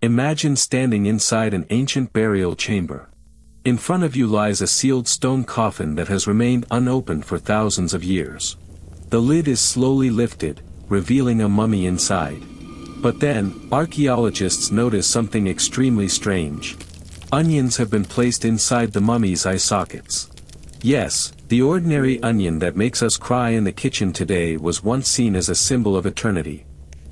Imagine standing inside an ancient burial chamber. In front of you lies a sealed stone coffin that has remained unopened for thousands of years. The lid is slowly lifted, revealing a mummy inside. But then, archaeologists notice something extremely strange. Onions have been placed inside the mummy's eye sockets. Yes, the ordinary onion that makes us cry in the kitchen today was once seen as a symbol of eternity.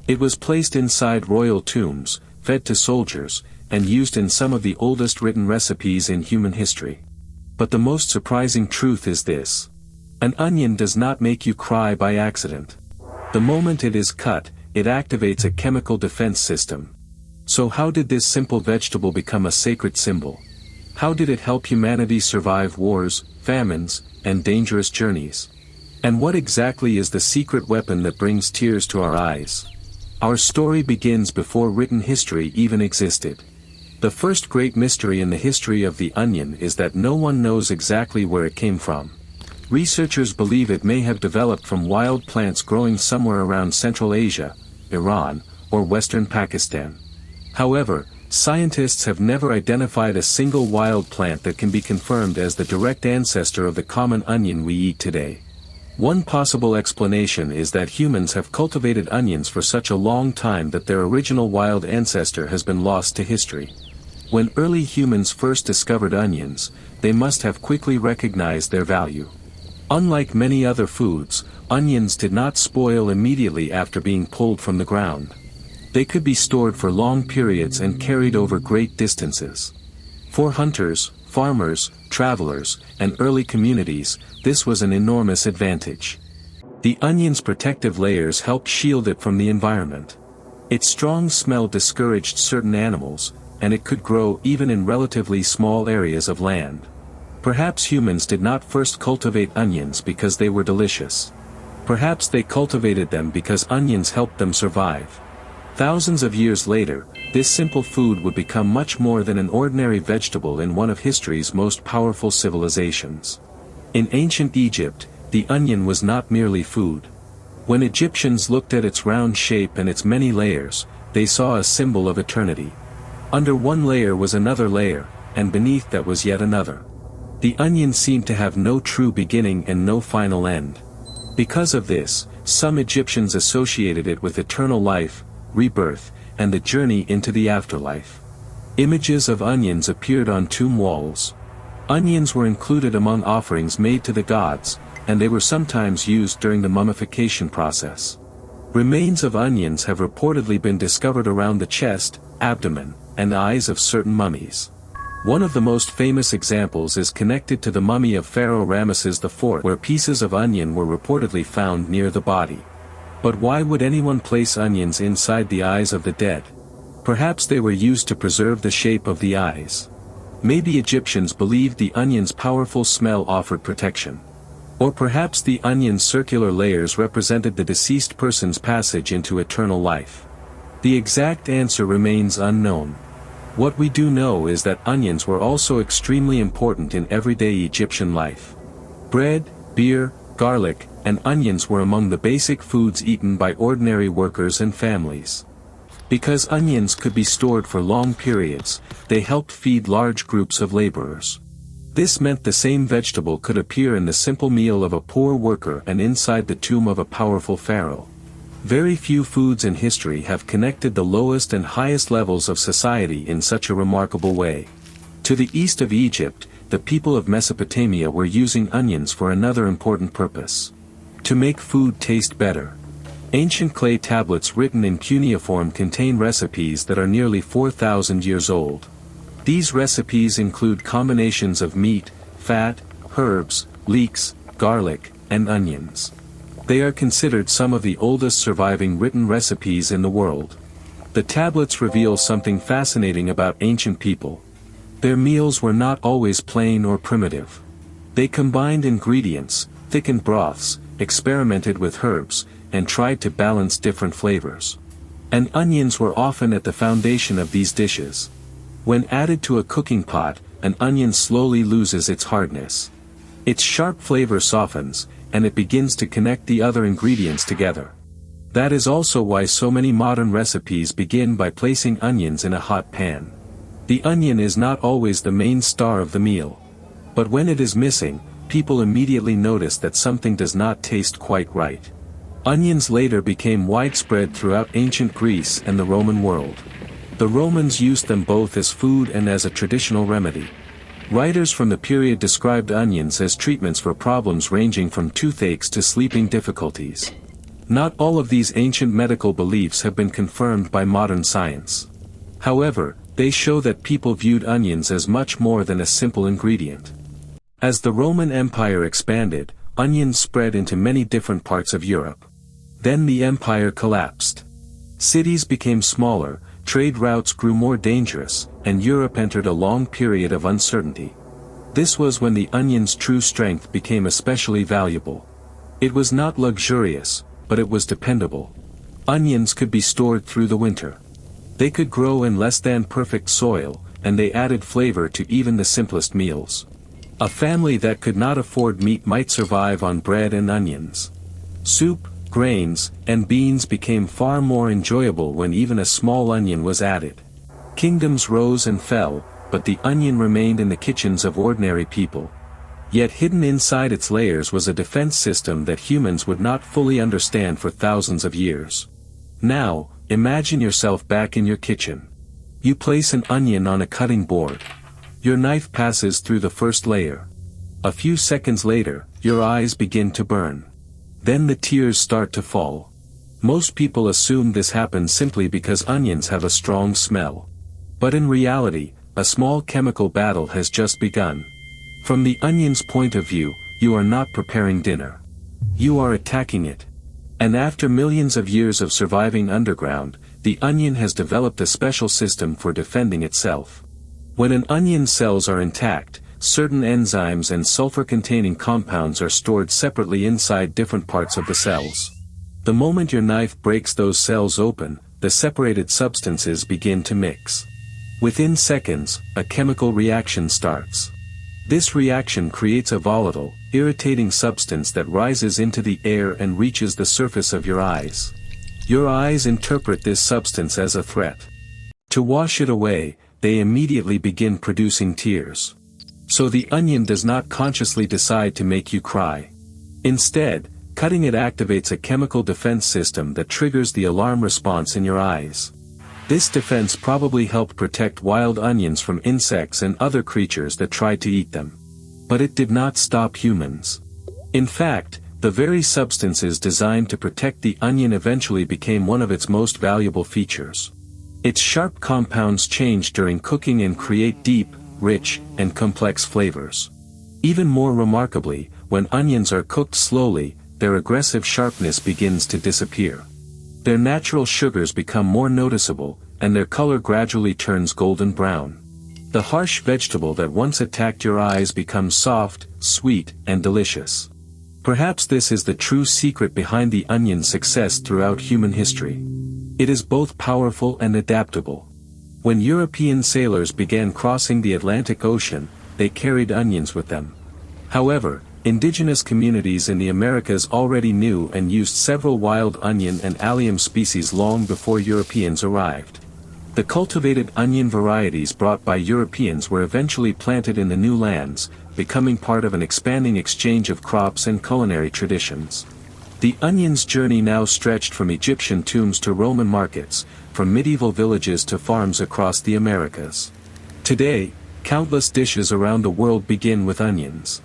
It was placed inside royal tombs, fed to soldiers, and used in some of the oldest written recipes in human history. But the most surprising truth is this. An onion does not make you cry by accident. The moment it is cut, it activates a chemical defense system. So how did this simple vegetable become a sacred symbol? How did it help humanity survive wars, famines, and dangerous journeys? And what exactly is the secret weapon that brings tears to our eyes? Our story begins before written history even existed. The first great mystery in the history of the onion is that no one knows exactly where it came from. Researchers believe it may have developed from wild plants growing somewhere around Central Asia, Iran, or western Pakistan. However, scientists have never identified a single wild plant that can be confirmed as the direct ancestor of the common onion we eat today. One possible explanation is that humans have cultivated onions for such a long time that their original wild ancestor has been lost to history. When early humans first discovered onions, they must have quickly recognized their value. Unlike many other foods, onions did not spoil immediately after being pulled from the ground. They could be stored for long periods and carried over great distances. For hunters, farmers, travelers, and early communities, this was an enormous advantage. The onion's protective layers helped shield it from the environment. Its strong smell discouraged certain animals, and it could grow even in relatively small areas of land. Perhaps humans did not first cultivate onions because they were delicious. Perhaps they cultivated them because onions helped them survive. Thousands of years later, this simple food would become much more than an ordinary vegetable in one of history's most powerful civilizations. In ancient Egypt, the onion was not merely food. When Egyptians looked at its round shape and its many layers, they saw a symbol of eternity. Under one layer was another layer, and beneath that was yet another. The onion seemed to have no true beginning and no final end. Because of this, some Egyptians associated it with eternal life, rebirth, and the journey into the afterlife. Images of onions appeared on tomb walls. Onions were included among offerings made to the gods, and they were sometimes used during the mummification process. Remains of onions have reportedly been discovered around the chest, abdomen, and eyes of certain mummies. One of the most famous examples is connected to the mummy of Pharaoh Ramesses IV, where pieces of onion were reportedly found near the body. But why would anyone place onions inside the eyes of the dead? Perhaps they were used to preserve the shape of the eyes. Maybe Egyptians believed the onion's powerful smell offered protection. Or perhaps the onion's circular layers represented the deceased person's passage into eternal life. The exact answer remains unknown. What we do know is that onions were also extremely important in everyday Egyptian life. Bread, beer, garlic, and onions were among the basic foods eaten by ordinary workers and families. Because onions could be stored for long periods, they helped feed large groups of laborers. This meant the same vegetable could appear in the simple meal of a poor worker and inside the tomb of a powerful pharaoh. Very few foods in history have connected the lowest and highest levels of society in such a remarkable way. To the east of Egypt, the people of Mesopotamia were using onions for another important purpose: to make food taste better. Ancient clay tablets written in cuneiform contain recipes that are nearly 4,000 years old. These recipes include combinations of meat, fat, herbs, leeks, garlic, and onions. They are considered some of the oldest surviving written recipes in the world. The tablets reveal something fascinating about ancient people. Their meals were not always plain or primitive. They combined ingredients, thickened broths, experimented with herbs, and tried to balance different flavors. And onions were often at the foundation of these dishes. When added to a cooking pot, an onion slowly loses its hardness. Its sharp flavor softens, and it begins to connect the other ingredients together. That is also why so many modern recipes begin by placing onions in a hot pan. The onion is not always the main star of the meal. But when it is missing, people immediately notice that something does not taste quite right. Onions later became widespread throughout ancient Greece and the Roman world. The Romans used them both as food and as a traditional remedy. Writers from the period described onions as treatments for problems ranging from toothaches to sleeping difficulties. Not all of these ancient medical beliefs have been confirmed by modern science. However, they show that people viewed onions as much more than a simple ingredient. As the Roman Empire expanded, onions spread into many different parts of Europe. Then the empire collapsed. Cities became smaller, trade routes grew more dangerous, and Europe entered a long period of uncertainty. This was when the onion's true strength became especially valuable. It was not luxurious, but it was dependable. Onions could be stored through the winter. They could grow in less than perfect soil, and they added flavor to even the simplest meals. A family that could not afford meat might survive on bread and onions. Soup, grains, and beans became far more enjoyable when even a small onion was added. Kingdoms rose and fell, but the onion remained in the kitchens of ordinary people. Yet hidden inside its layers was a defense system that humans would not fully understand for thousands of years. Now, imagine yourself back in your kitchen. You place an onion on a cutting board. Your knife passes through the first layer. A few seconds later, your eyes begin to burn. Then the tears start to fall. Most people assume this happens simply because onions have a strong smell. But in reality, a small chemical battle has just begun. From the onion's point of view, you are not preparing dinner. You are attacking it. And after millions of years of surviving underground, the onion has developed a special system for defending itself. When an onion's cells are intact, certain enzymes and sulfur-containing compounds are stored separately inside different parts of the cells. The moment your knife breaks those cells open, the separated substances begin to mix. Within seconds, a chemical reaction starts. This reaction creates a volatile, irritating substance that rises into the air and reaches the surface of your eyes. Your eyes interpret this substance as a threat. To wash it away, they immediately begin producing tears. So the onion does not consciously decide to make you cry. Instead, cutting it activates a chemical defense system that triggers the alarm response in your eyes. This defense probably helped protect wild onions from insects and other creatures that tried to eat them. But it did not stop humans. In fact, the very substances designed to protect the onion eventually became one of its most valuable features. Its sharp compounds change during cooking and create deep, rich, and complex flavors. Even more remarkably, when onions are cooked slowly, their aggressive sharpness begins to disappear. Their natural sugars become more noticeable, and their color gradually turns golden brown. The harsh vegetable that once attacked your eyes becomes soft, sweet, and delicious. Perhaps this is the true secret behind the onion's success throughout human history. It is both powerful and adaptable. When European sailors began crossing the Atlantic Ocean, they carried onions with them. However, indigenous communities in the Americas already knew and used several wild onion and allium species long before Europeans arrived. The cultivated onion varieties brought by Europeans were eventually planted in the new lands, becoming part of an expanding exchange of crops and culinary traditions. The onion's journey now stretched from Egyptian tombs to Roman markets, from medieval villages to farms across the Americas. Today, countless dishes around the world begin with onions.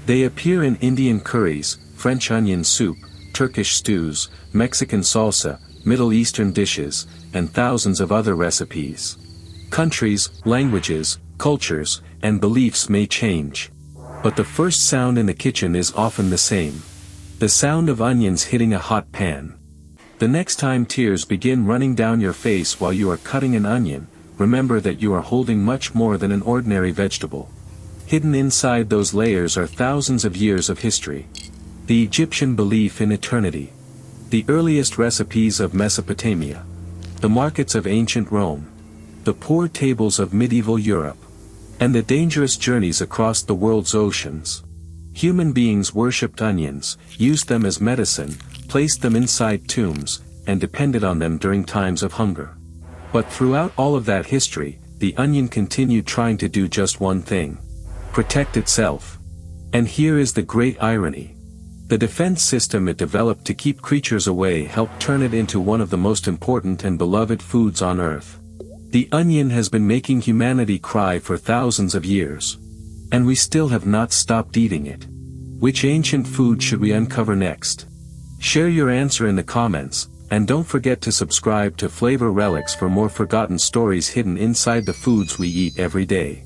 They appear in Indian curries, French onion soup, Turkish stews, Mexican salsa, Middle Eastern dishes, and thousands of other recipes. Countries, languages, cultures, and beliefs may change. But the first sound in the kitchen is often the same. The sound of onions hitting a hot pan. The next time tears begin running down your face while you are cutting an onion, remember that you are holding much more than an ordinary vegetable. Hidden inside those layers are thousands of years of history. The Egyptian belief in eternity. The earliest recipes of Mesopotamia. The markets of ancient Rome. The poor tables of medieval Europe. And the dangerous journeys across the world's oceans. Human beings worshipped onions, used them as medicine, placed them inside tombs, and depended on them during times of hunger. But throughout all of that history, the onion continued trying to do just one thing: protect itself. And here is the great irony. The defense system it developed to keep creatures away helped turn it into one of the most important and beloved foods on Earth. The onion has been making humanity cry for thousands of years. And we still have not stopped eating it. Which ancient food should we uncover next? Share your answer in the comments, and don't forget to subscribe to Flavor Relics for more forgotten stories hidden inside the foods we eat every day.